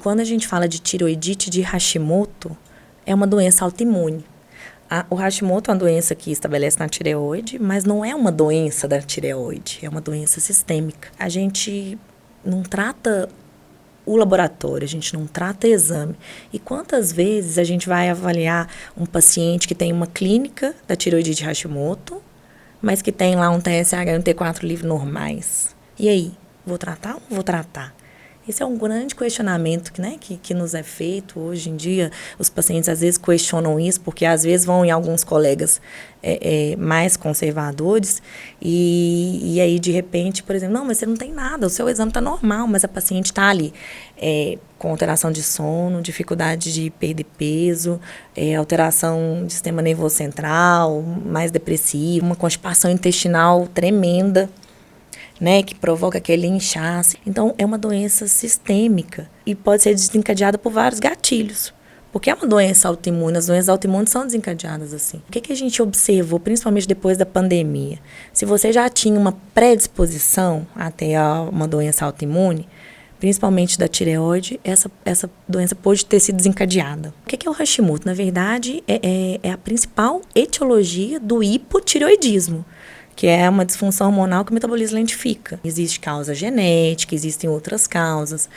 Quando a gente fala de tireoidite de Hashimoto, é uma doença autoimune. O Hashimoto é uma doença que estabelece na tireoide, mas não é uma doença da tireoide, é uma doença sistêmica. A gente não trata o laboratório, a gente não trata exame. E quantas vezes a gente vai avaliar um paciente que tem uma clínica da tireoidite de Hashimoto, mas que tem lá um TSH e um T4 livre normais? E aí, vou tratar ou não vou tratar? Esse é um grande questionamento que nos é feito hoje em dia. Os pacientes às vezes questionam isso, porque às vezes vão em alguns colegas mais conservadores e aí de repente, por exemplo, não, mas você não tem nada, o seu exame está normal, mas a paciente está ali com alteração de sono, dificuldade de perder peso, alteração do sistema nervoso central, mais depressivo, uma constipação intestinal tremenda, que provoca aquele inchaço. Então, é uma doença sistêmica e pode ser desencadeada por vários gatilhos. Porque é uma doença autoimune, as doenças autoimunes são desencadeadas assim. O que a gente observou, principalmente depois da pandemia? Se você já tinha uma predisposição a ter uma doença autoimune, principalmente da tireoide, essa doença pode ter sido desencadeada. O que é o Hashimoto? Na verdade, é a principal etiologia do hipotireoidismo, que é uma disfunção hormonal que o metabolismo lentifica. Existe causa genética, existem outras causas,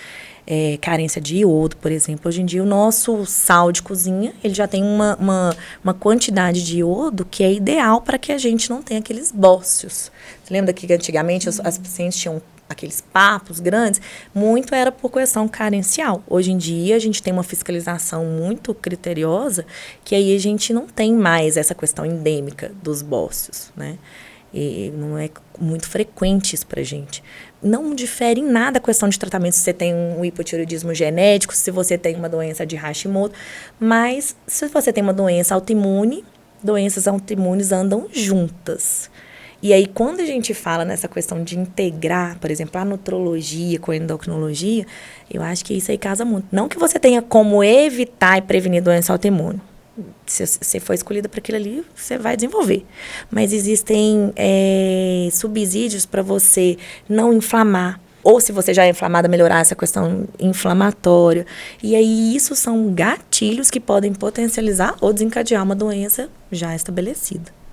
carência de iodo, por exemplo. Hoje em dia, o nosso sal de cozinha, ele já tem uma quantidade de iodo que é ideal para que a gente não tenha aqueles bócios. Você lembra que antigamente as pacientes tinham aqueles papos grandes? Muito era por questão carencial. Hoje em dia, a gente tem uma fiscalização muito criteriosa, que aí a gente não tem mais essa questão endêmica dos bócios, né? E não é muito frequente isso pra gente. Não difere em nada a questão de tratamento se você tem um hipotireoidismo genético, se você tem uma doença de Hashimoto, mas se você tem uma doença autoimune, doenças autoimunes andam juntas. E aí, quando a gente fala nessa questão de integrar, por exemplo, a nutrologia com a endocrinologia, eu acho que isso aí casa muito. Não que você tenha como evitar e prevenir doença autoimune. Se você for escolhida para aquilo ali, você vai desenvolver. Mas existem subsídios para você não inflamar. Ou se você já é inflamada, melhorar essa questão inflamatória. E aí, isso são gatilhos que podem potencializar ou desencadear uma doença já estabelecida.